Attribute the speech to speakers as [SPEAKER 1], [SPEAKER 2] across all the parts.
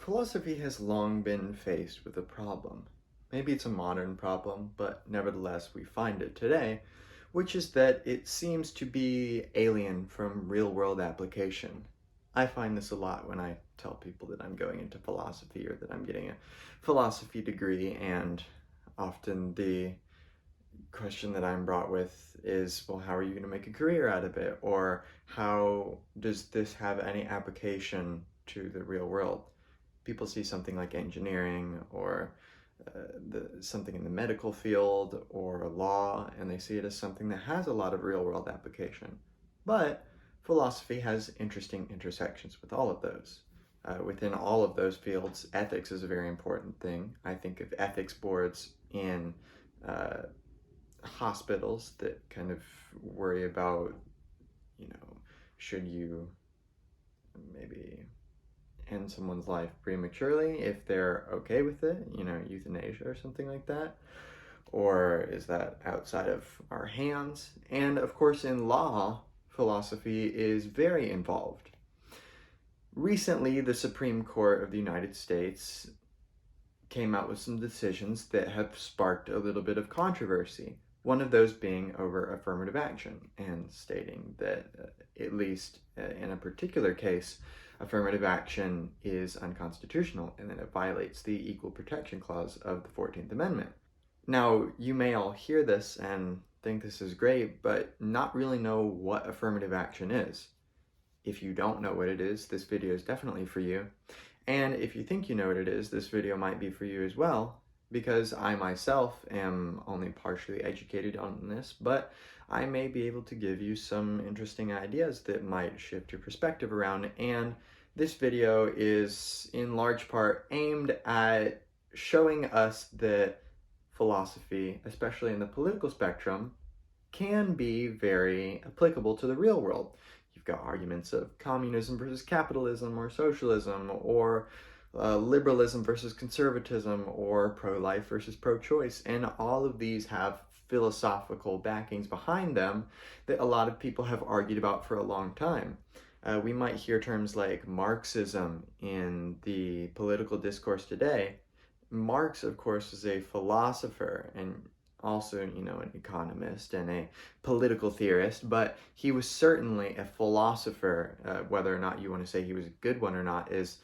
[SPEAKER 1] Philosophy has long been faced with a problem. Maybe it's a modern problem, but nevertheless we find it today, which is that it seems to be alien from real-world application. I find this a lot when I tell people that I'm going into philosophy or that I'm getting a philosophy degree, and often the question that I'm brought with is, well, how are you going to make a career out of it? Or how does this have any application to the real world? People see something like engineering or something in the medical field or law, and they see it as something that has a lot of real-world application. But philosophy has interesting intersections with all of those. Within all of those fields, ethics is a very important thing. I think of ethics boards in hospitals that kind of worry about, should you maybe end someone's life prematurely if they're okay with it, euthanasia or something like that? Or is that outside of our hands? And of course, in law, philosophy is very involved. Recently, the Supreme Court of the United States came out with some decisions that have sparked a little bit of controversy. One of those being over affirmative action, and stating that, at least in a particular case, affirmative action is unconstitutional and that it violates the Equal Protection Clause of the 14th Amendment. Now, you may all hear this and think this is great, but not really know what affirmative action is. If you don't know what it is, this video is definitely for you. And if you think you know what it is, this video might be for you as well, because I myself am only partially educated on this, but I may be able to give you some interesting ideas that might shift your perspective around. And this video is in large part aimed at showing us that philosophy, especially in the political spectrum, can be very applicable to the real world. You've got arguments of communism versus capitalism or socialism, or liberalism versus conservatism, or pro-life versus pro-choice, and all of these have philosophical backings behind them that a lot of people have argued about for a long time. We might hear terms like Marxism in the political discourse today. Marx, of course, is a philosopher and also, an economist and a political theorist, but he was certainly a philosopher. Whether or not you want to say he was a good one or not is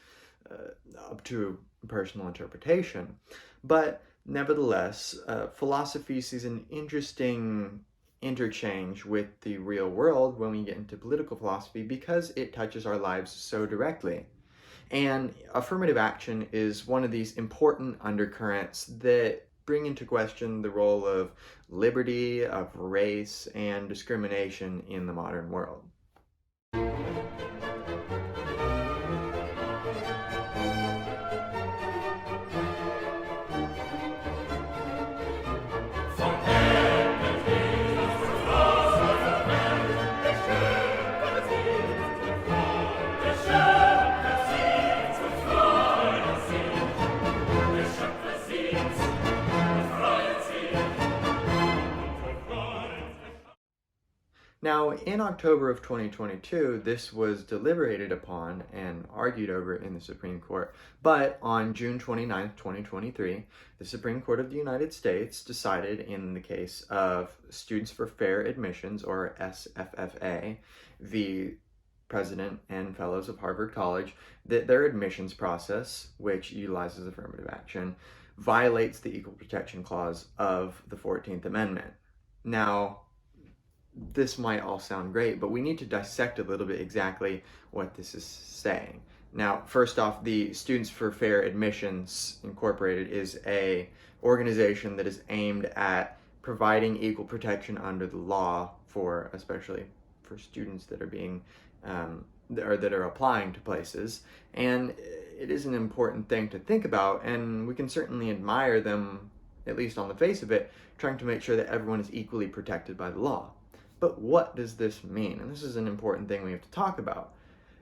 [SPEAKER 1] up to personal interpretation. But nevertheless, philosophy sees an interesting interchange with the real world when we get into political philosophy, because it touches our lives so directly. And affirmative action is one of these important undercurrents that bring into question the role of liberty, of race, and discrimination in the modern world. Now, in October of 2022, this was deliberated upon and argued over in the Supreme Court, but on June 29, 2023, the Supreme Court of the United States decided in the case of Students for Fair Admissions, or SFFA, the president and fellows of Harvard College, that their admissions process, which utilizes affirmative action, violates the Equal Protection Clause of the 14th Amendment. Now, this might all sound great, but we need to dissect a little bit exactly what this is saying. Now, first off, the Students for Fair Admissions Incorporated is a organization that is aimed at providing equal protection under the law for, especially for students that are being that are applying to places. And it is an important thing to think about, and we can certainly admire them, at least on the face of it, trying to make sure that everyone is equally protected by the law. But what does this mean? And this is an important thing we have to talk about.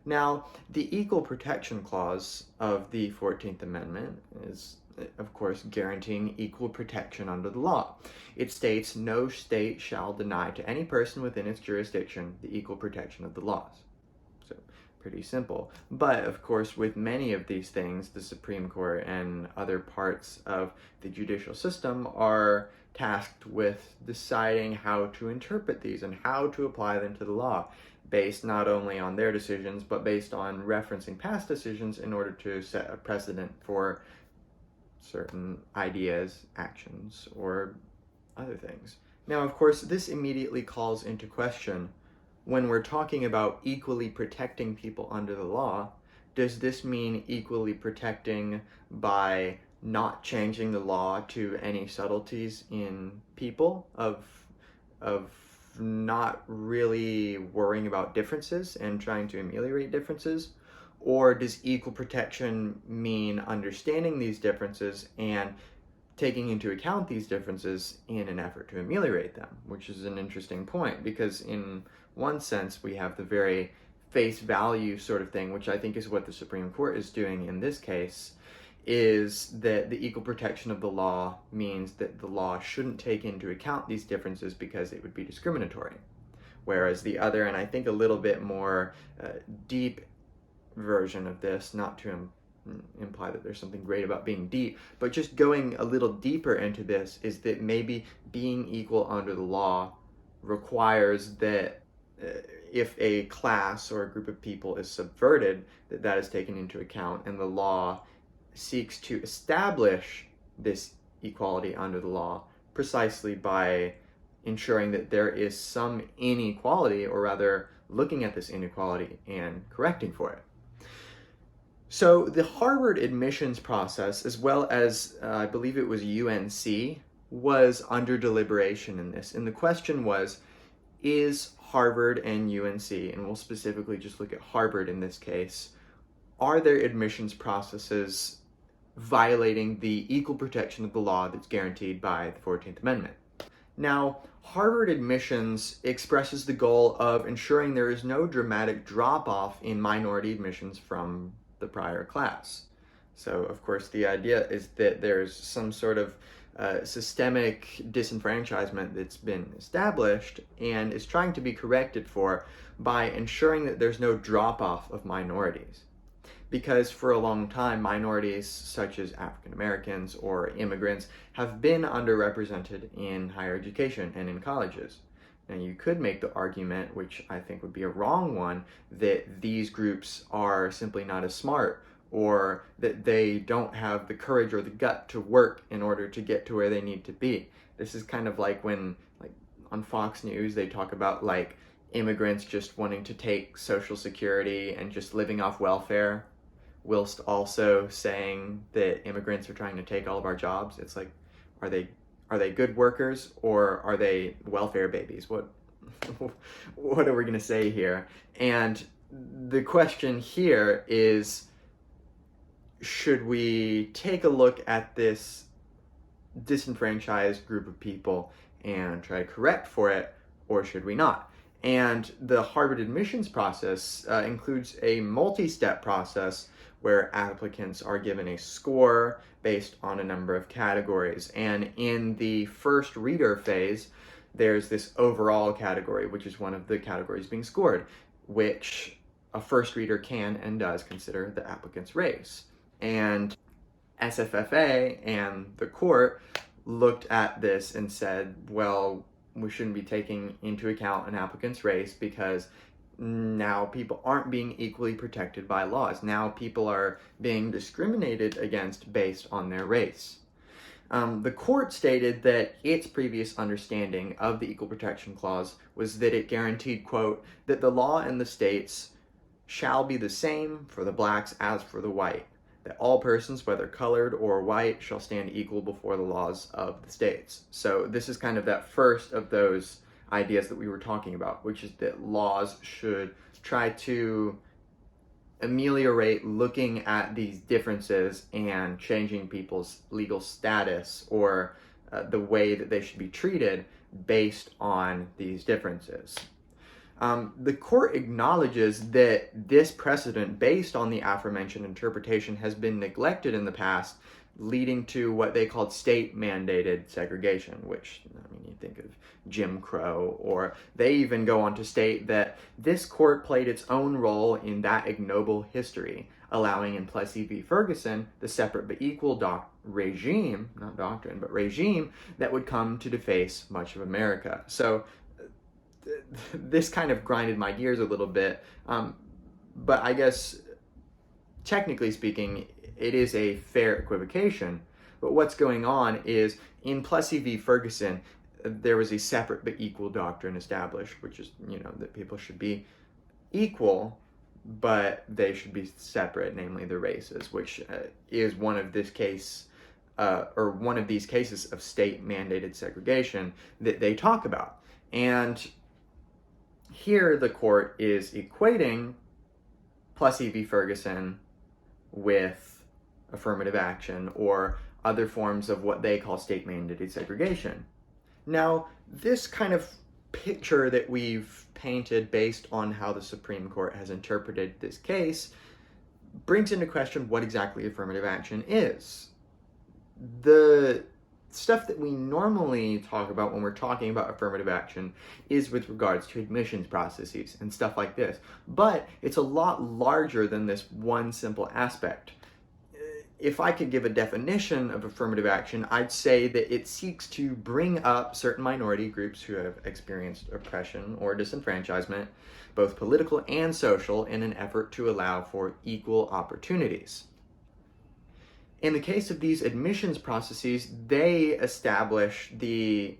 [SPEAKER 1] Now, the Equal Protection Clause of the 14th Amendment is, of course, guaranteeing equal protection under the law. It states, no state shall deny to any person within its jurisdiction the equal protection of the laws. So, pretty simple. But of course, with many of these things, the Supreme Court and other parts of the judicial system are tasked with deciding how to interpret these and how to apply them to the law, based not only on their decisions, but based on referencing past decisions in order to set a precedent for certain ideas, actions, or other things. Now, of course, this immediately calls into question, when we're talking about equally protecting people under the law, does this mean equally protecting by not changing the law to any subtleties in people, of not really worrying about differences and trying to ameliorate differences? Or does equal protection mean understanding these differences and taking into account these differences in an effort to ameliorate them? Which is an interesting point, because in one sense we have the very face value sort of thing, which I think is what the Supreme Court is doing in this case, is that the equal protection of the law means that the law shouldn't take into account these differences because it would be discriminatory. Whereas the other, and I think a little bit more deep version of this, not to imply that there's something great about being deep, but just going a little deeper into this, is that maybe being equal under the law requires that if a class or a group of people is subverted, that is taken into account, and the law seeks to establish this equality under the law precisely by ensuring that there is some inequality, or rather looking at this inequality and correcting for it. So the Harvard admissions process, as well as I believe it was UNC, was under deliberation in this. And the question was, is Harvard and UNC, and we'll specifically just look at Harvard in this case, are their admissions processes violating the equal protection of the law that's guaranteed by the 14th Amendment? Now, Harvard admissions expresses the goal of ensuring there is no dramatic drop-off in minority admissions from the prior class. So, of course, the idea is that there's some sort of systemic disenfranchisement that's been established and is trying to be corrected for by ensuring that there's no drop-off of minorities. Because for a long time, minorities such as African Americans or immigrants have been underrepresented in higher education and in colleges. Now, you could make the argument, which I think would be a wrong one, that these groups are simply not as smart, or that they don't have the courage or the gut to work in order to get to where they need to be. This is kind of like when, like, on Fox News, they talk about, like, immigrants just wanting to take Social Security and just living off welfare, whilst also saying that immigrants are trying to take all of our jobs. It's like, are they good workers, or are they welfare babies? What are we going to say here? And the question here is, should we take a look at this disenfranchised group of people and try to correct for it, or should we not? And the Harvard admissions process includes a multi-step process where applicants are given a score based on a number of categories. And in the first reader phase, there's this overall category, which is one of the categories being scored, which a first reader can and does consider the applicant's race. And SFFA and the court looked at this and said, well, we shouldn't be taking into account an applicant's race because now people aren't being equally protected by laws. Now people are being discriminated against based on their race. The court stated that its previous understanding of the Equal Protection Clause was that it guaranteed, quote, that the law in the states shall be the same for the blacks as for the white, that all persons, whether colored or white, shall stand equal before the laws of the states. So this is kind of that first of those ideas that we were talking about, which is that laws should try to ameliorate looking at these differences and changing people's legal status, or the way that they should be treated based on these differences. The court acknowledges that this precedent, based on the aforementioned interpretation, has been neglected in the past leading to what they called state-mandated segregation, which, I mean, you think of Jim Crow, or they even go on to state that this court played its own role in that ignoble history, allowing in Plessy v. Ferguson the separate but equal regime, not doctrine, but regime that would come to deface much of America. So this kind of grinded my gears a little bit, but I guess technically speaking, it is a fair equivocation. But what's going on is in Plessy v. Ferguson, there was a separate but equal doctrine established, which is, that people should be equal, but they should be separate, namely the races, which is one of these cases of state-mandated segregation that they talk about. And here the court is equating Plessy v. Ferguson with affirmative action or other forms of what they call state-mandated segregation. Now, this kind of picture that we've painted based on how the Supreme Court has interpreted this case brings into question what exactly affirmative action is. The stuff that we normally talk about when we're talking about affirmative action is with regards to admissions processes and stuff like this. But it's a lot larger than this one simple aspect. If I could give a definition of affirmative action, I'd say that it seeks to bring up certain minority groups who have experienced oppression or disenfranchisement, both political and social, in an effort to allow for equal opportunities. In the case of these admissions processes, they establish the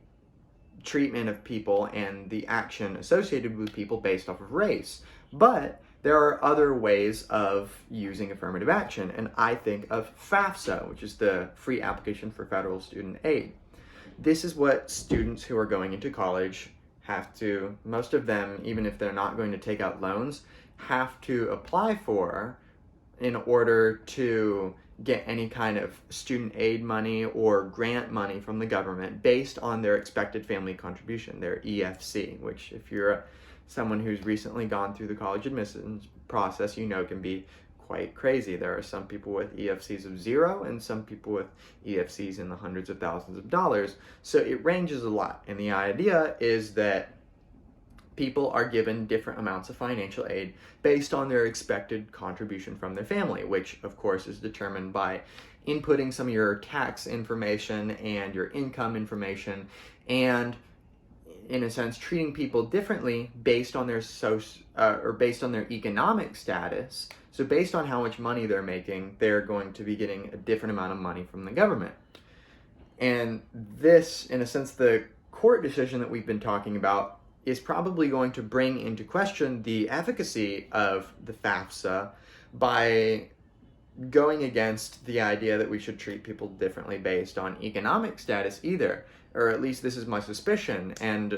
[SPEAKER 1] treatment of people and the action associated with people based off of race. But there are other ways of using affirmative action, and I think of FAFSA, which is the Free Application for Federal Student Aid. This is what students who are going into college have to, most of them, even if they're not going to take out loans, have to apply for in order to get any kind of student aid money or grant money from the government based on their expected family contribution, their EFC, which if you're someone who's recently gone through the college admissions process, can be quite crazy. There are some people with EFCs of 0 and some people with EFCs in the hundreds of thousands of dollars. So it ranges a lot. And the idea is that people are given different amounts of financial aid based on their expected contribution from their family, which of course is determined by inputting some of your tax information and your income information, and in a sense treating people differently based on their based on their economic status. So based on how much money they're making, they're going to be getting a different amount of money from the government. And this, in a sense, the court decision that we've been talking about is probably going to bring into question the efficacy of the FAFSA by going against the idea that we should treat people differently based on economic status either. Or at least this is my suspicion, and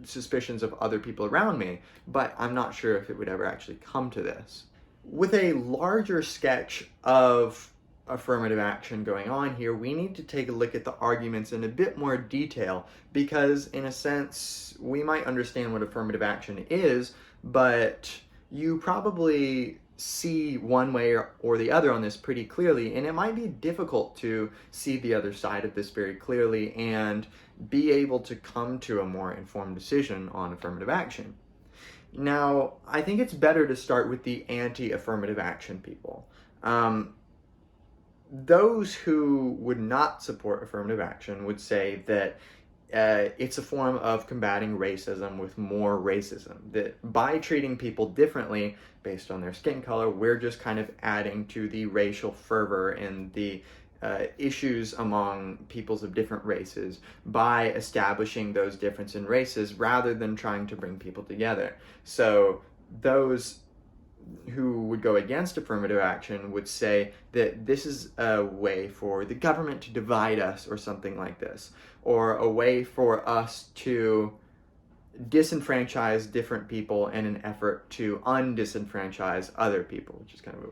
[SPEAKER 1] suspicions of other people around me, but I'm not sure if it would ever actually come to this. With a larger sketch of affirmative action going on here, we need to take a look at the arguments in a bit more detail, because in a sense, we might understand what affirmative action is, but you probably see one way or the other on this pretty clearly, and it might be difficult to see the other side of this very clearly and be able to come to a more informed decision on affirmative action. Now, I think it's better to start with the anti-affirmative action people. Those who would not support affirmative action would say that it's a form of combating racism with more racism. That by treating people differently based on their skin color, we're just kind of adding to the racial fervor and the issues among peoples of different races by establishing those differences in races rather than trying to bring people together. So those who would go against affirmative action would say that this is a way for the government to divide us or something like this, or a way for us to disenfranchise different people in an effort to undisenfranchise other people, which is kind of an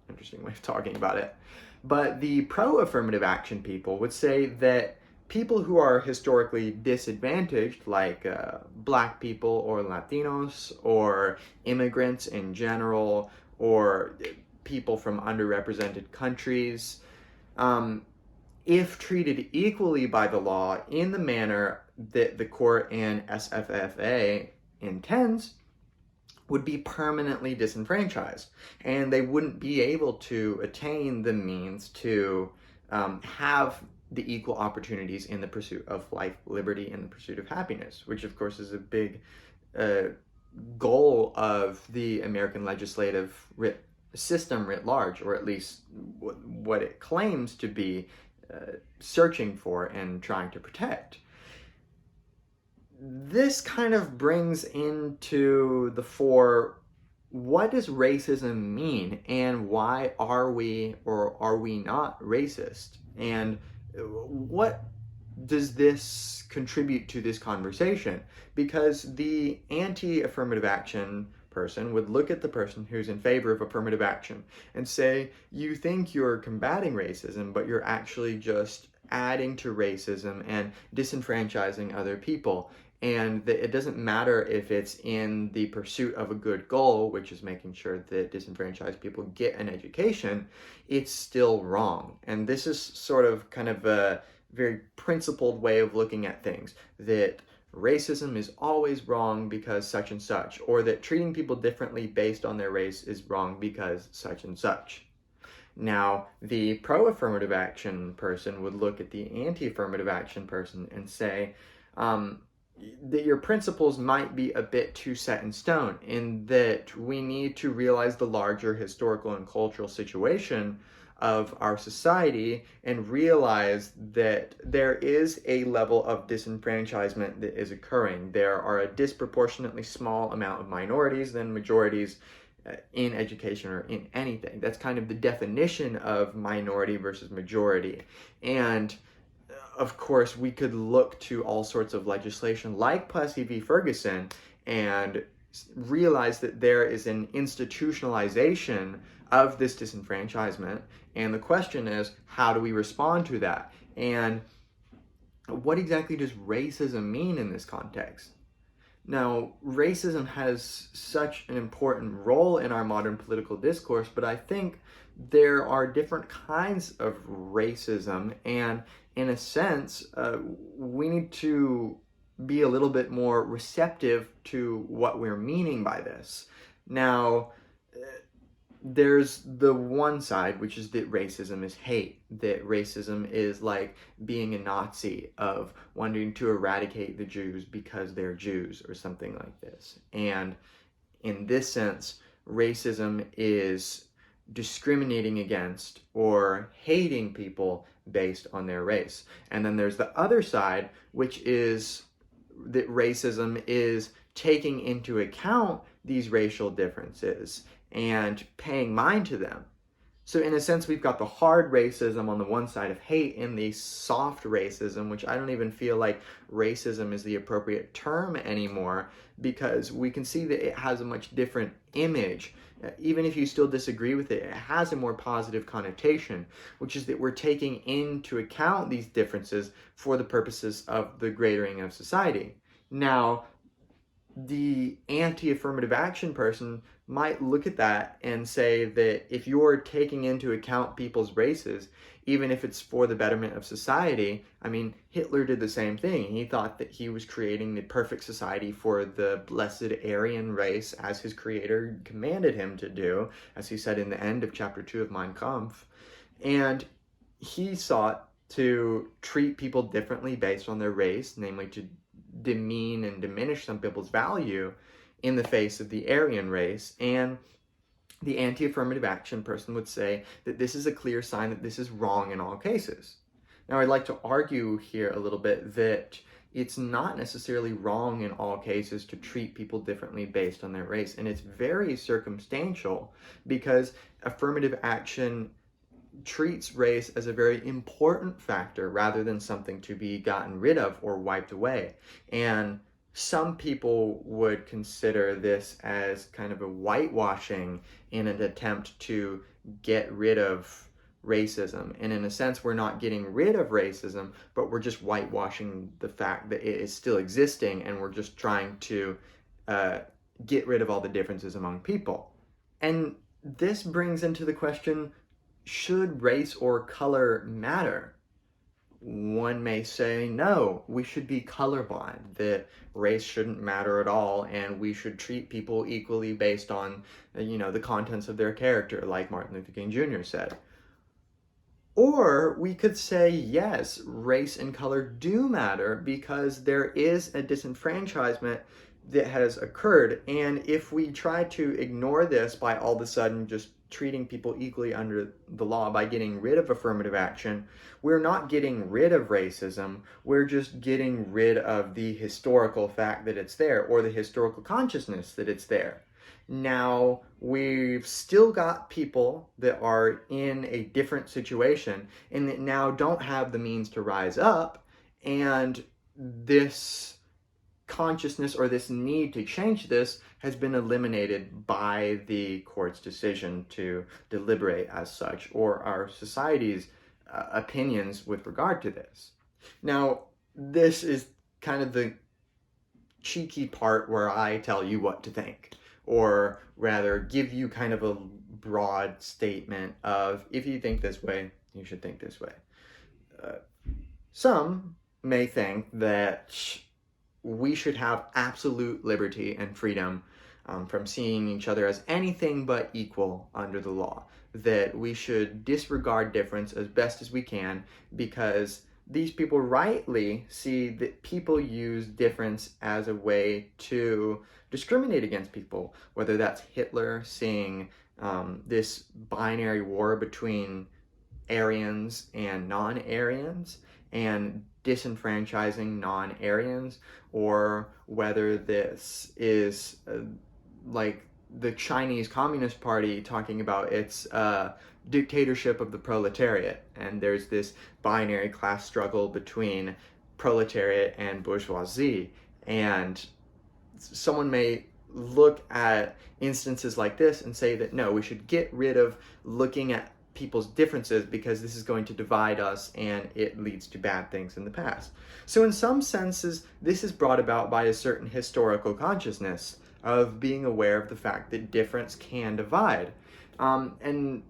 [SPEAKER 1] interesting way of talking about it. But the pro-affirmative action people would say that people who are historically disadvantaged, like Black people or Latinos or immigrants in general, or people from underrepresented countries, if treated equally by the law in the manner that the court and SFFA intends, would be permanently disenfranchised, and they wouldn't be able to attain the means to have the equal opportunities in the pursuit of life, liberty, and the pursuit of happiness, which of course is a big goal of the American legislative system writ large, or at least what it claims to be searching for and trying to protect. This kind of brings into the fore, what does racism mean, and why are we or are we not racist? And what does this contribute to this conversation? Because the anti-affirmative action person would look at the person who's in favor of affirmative action and say, you think you're combating racism, but you're actually just adding to racism and disenfranchising other people. And that it doesn't matter if it's in the pursuit of a good goal, which is making sure that disenfranchised people get an education, it's still wrong. And this is sort of kind of a very principled way of looking at things, that racism is always wrong because such and such, or that treating people differently based on their race is wrong because such and such. Now, the pro-affirmative action person would look at the anti-affirmative action person and say, that your principles might be a bit too set in stone, in that we need to realize the larger historical and cultural situation of our society and realize that there is a level of disenfranchisement that is occurring. There are a disproportionately small amount of minorities than majorities in education or in anything. That's kind of the definition of minority versus majority. And of course, we could look to all sorts of legislation like Plessy v. Ferguson and realize that there is an institutionalization of this disenfranchisement. And the question is, how do we respond to that? And what exactly does racism mean in this context? Now, racism has such an important role in our modern political discourse, but I think there are different kinds of racism, and in a sense, we need to be a little bit more receptive to what we're meaning by this. Now, there's the one side, which is that racism is hate, that racism is like being a Nazi, of wanting to eradicate the Jews because they're Jews or something like this. And in this sense, racism is discriminating against or hating people based on their race. And then there's the other side, which is that racism is taking into account these racial differences and paying mind to them. So in a sense, we've got the hard racism on the one side of hate and the soft racism, which I don't even feel like racism is the appropriate term anymore, because we can see that it has a much different image. Even if you still disagree with it, it has a more positive connotation, which is that we're taking into account these differences for the purposes of the grading of society. Now, the anti-affirmative action person might look at that and say that if you're taking into account people's races, even if it's for the betterment of society, I mean, Hitler did the same thing. He thought that he was creating the perfect society for the blessed Aryan race, as his creator commanded him to do, as he said in the end of chapter 2 of Mein Kampf. And he sought to treat people differently based on their race, namely to demean and diminish some people's value in the face of the Aryan race. And the anti-affirmative action person would say that this is a clear sign that this is wrong in all cases. Now, I'd like to argue here a little bit that it's not necessarily wrong in all cases to treat people differently based on their race. And it's very circumstantial, because affirmative action treats race as a very important factor rather than something to be gotten rid of or wiped away. And some people would consider this as kind of a whitewashing in an attempt to get rid of racism. And in a sense, we're not getting rid of racism, but we're just whitewashing the fact that it is still existing, and we're just trying to get rid of all the differences among people. And this brings into the question, should race or color matter? One may say, no, we should be colorblind, that race shouldn't matter at all, and we should treat people equally based on, the contents of their character, like Martin Luther King Jr. said. Or we could say, yes, race and color do matter because there is a disenfranchisement that has occurred. And if we try to ignore this by all of a sudden just treating people equally under the law by getting rid of affirmative action, we're not getting rid of racism. We're just getting rid of the historical fact that it's there, or the historical consciousness that it's there. Now, we've still got people that are in a different situation and that now don't have the means to rise up, and this consciousness or this need to change this has been eliminated by the court's decision to deliberate as such, or our society's opinions with regard to this. Now, this is kind of the cheeky part where I tell you what to think, or rather give you kind of a broad statement of, if you think this way, you should think this way. Some may think that we should have absolute liberty and freedom from seeing each other as anything but equal under the law, that we should disregard difference as best as we can, because these people rightly see that people use difference as a way to discriminate against people, whether that's Hitler seeing this binary war between Aryans and non-Aryans and disenfranchising non-Aryans, or whether this is like the Chinese Communist Party talking about its dictatorship of the proletariat, and there's this binary class struggle between proletariat and bourgeoisie. And someone may look at instances like this and say that no, we should get rid of looking at people's differences because this is going to divide us and it leads to bad things in the past. So in some senses, this is brought about by a certain historical consciousness of being aware of the fact that difference can divide. And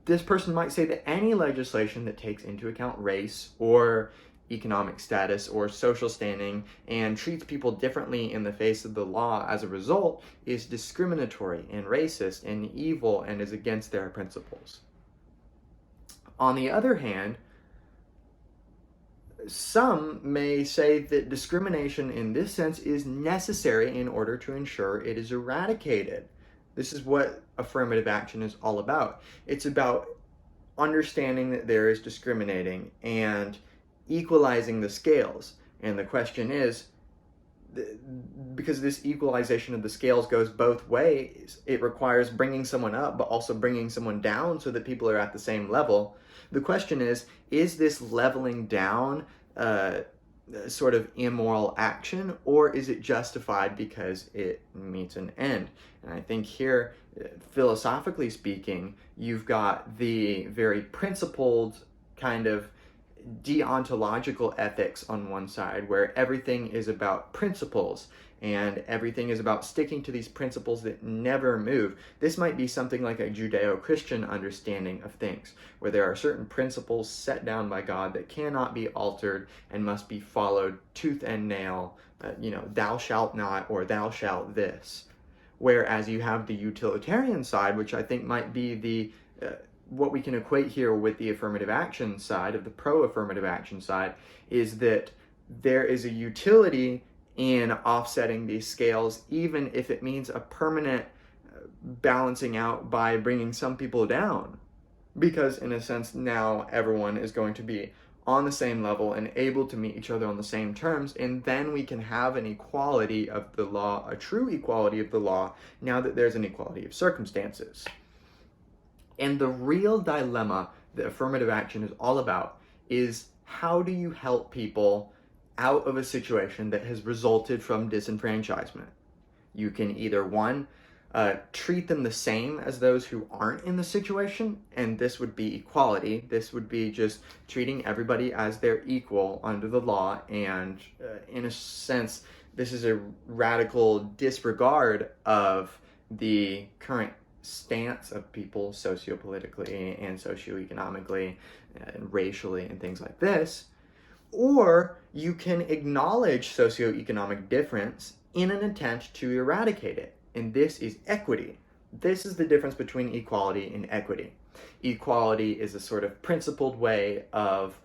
[SPEAKER 1] this person might say that any legislation that takes into account race or economic status or social standing and treats people differently in the face of the law as a result is discriminatory and racist and evil and is against their principles. On the other hand, some may say that discrimination in this sense is necessary in order to ensure it is eradicated. This is what affirmative action is all about. It's about understanding that there is discriminating and equalizing the scales. And the question is, because this equalization of the scales goes both ways, it requires bringing someone up but also bringing someone down so that people are at the same level. The question is this leveling down sort of immoral action, or is it justified because it meets an end? And I think here, philosophically speaking, you've got the very principled kind of deontological ethics on one side, where everything is about principles and everything is about sticking to these principles that never move. This might be something like a Judeo-Christian understanding of things, where there are certain principles set down by God that cannot be altered and must be followed tooth and nail, thou shalt not, or thou shalt this. Whereas you have the utilitarian side, which I think might be the what we can equate here with the affirmative action side, of the pro-affirmative action side, is that there is a utility in offsetting these scales, even if it means a permanent balancing out by bringing some people down. Because in a sense, now everyone is going to be on the same level and able to meet each other on the same terms, and then we can have an equality of the law, a true equality of the law, now that there's an equality of circumstances. And the real dilemma that affirmative action is all about is, how do you help people out of a situation that has resulted from disenfranchisement? You can either, one, treat them the same as those who aren't in the situation, and this would be equality. This would be just treating everybody as their equal under the law, and in a sense, this is a radical disregard of the current stance of people sociopolitically and socioeconomically and racially and things like this, or you can acknowledge socioeconomic difference in an attempt to eradicate it. And this is equity. This is the difference between equality and equity. Equality is a sort of principled way of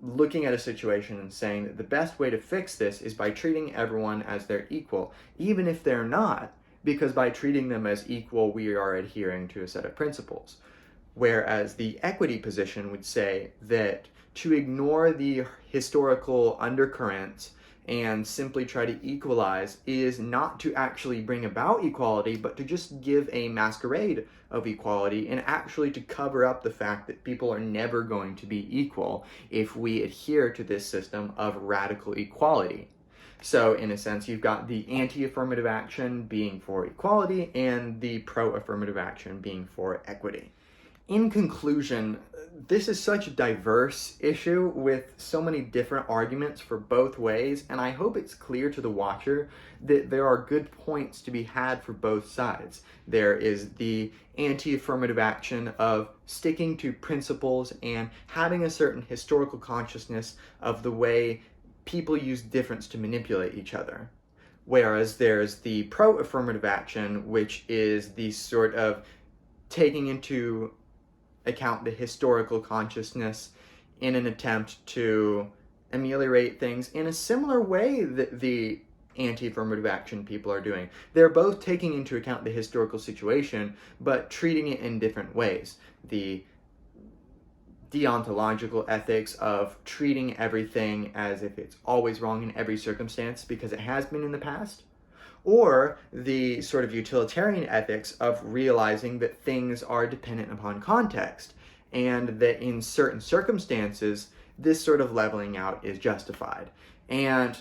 [SPEAKER 1] looking at a situation and saying that the best way to fix this is by treating everyone as their equal, even if they're not, because by treating them as equal, we are adhering to a set of principles. Whereas the equity position would say that to ignore the historical undercurrents and simply try to equalize is not to actually bring about equality, but to just give a masquerade of equality and actually to cover up the fact that people are never going to be equal if we adhere to this system of radical equality. So in a sense, you've got the anti-affirmative action being for equality and the pro-affirmative action being for equity. In conclusion, this is such a diverse issue with so many different arguments for both ways, and I hope it's clear to the watcher that there are good points to be had for both sides. There is the anti-affirmative action of sticking to principles and having a certain historical consciousness of the way people use difference to manipulate each other. Whereas there's the pro-affirmative action, which is the sort of taking into account the historical consciousness in an attempt to ameliorate things in a similar way that the anti-affirmative action people are doing. They're both taking into account the historical situation, but treating it in different ways. The deontological ethics of treating everything as if it's always wrong in every circumstance because it has been in the past, or the sort of utilitarian ethics of realizing that things are dependent upon context and that in certain circumstances this sort of leveling out is justified. And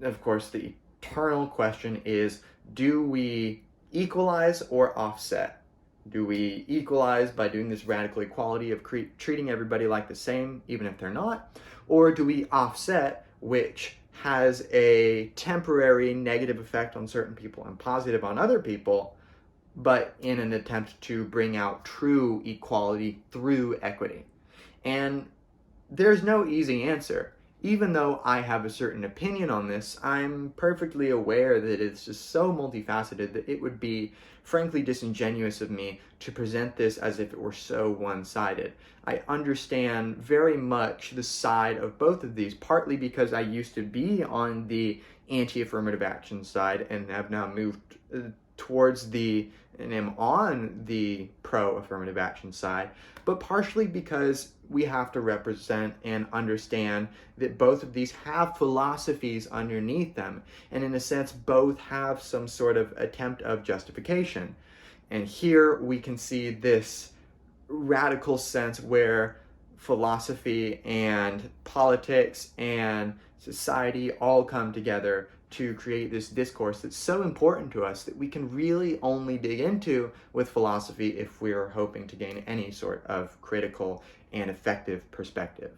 [SPEAKER 1] of course the eternal question is, do we equalize or offset? Do we equalize by doing this radical equality of treating everybody like the same, even if they're not? Or do we offset, which has a temporary negative effect on certain people and positive on other people, but in an attempt to bring out true equality through equity? And there's no easy answer. Even though I have a certain opinion on this, I'm perfectly aware that it's just so multifaceted that it would be frankly disingenuous of me to present this as if it were so one-sided. I understand very much the side of both of these, partly because I used to be on the anti-affirmative action side and have now moved towards and am on the pro-affirmative action side, but partially because we have to represent and understand that both of these have philosophies underneath them, and in a sense both have some sort of attempt of justification. And here we can see this radical sense where philosophy and politics and society all come together to create this discourse that's so important to us that we can really only dig into with philosophy if we're hoping to gain any sort of critical and effective perspective.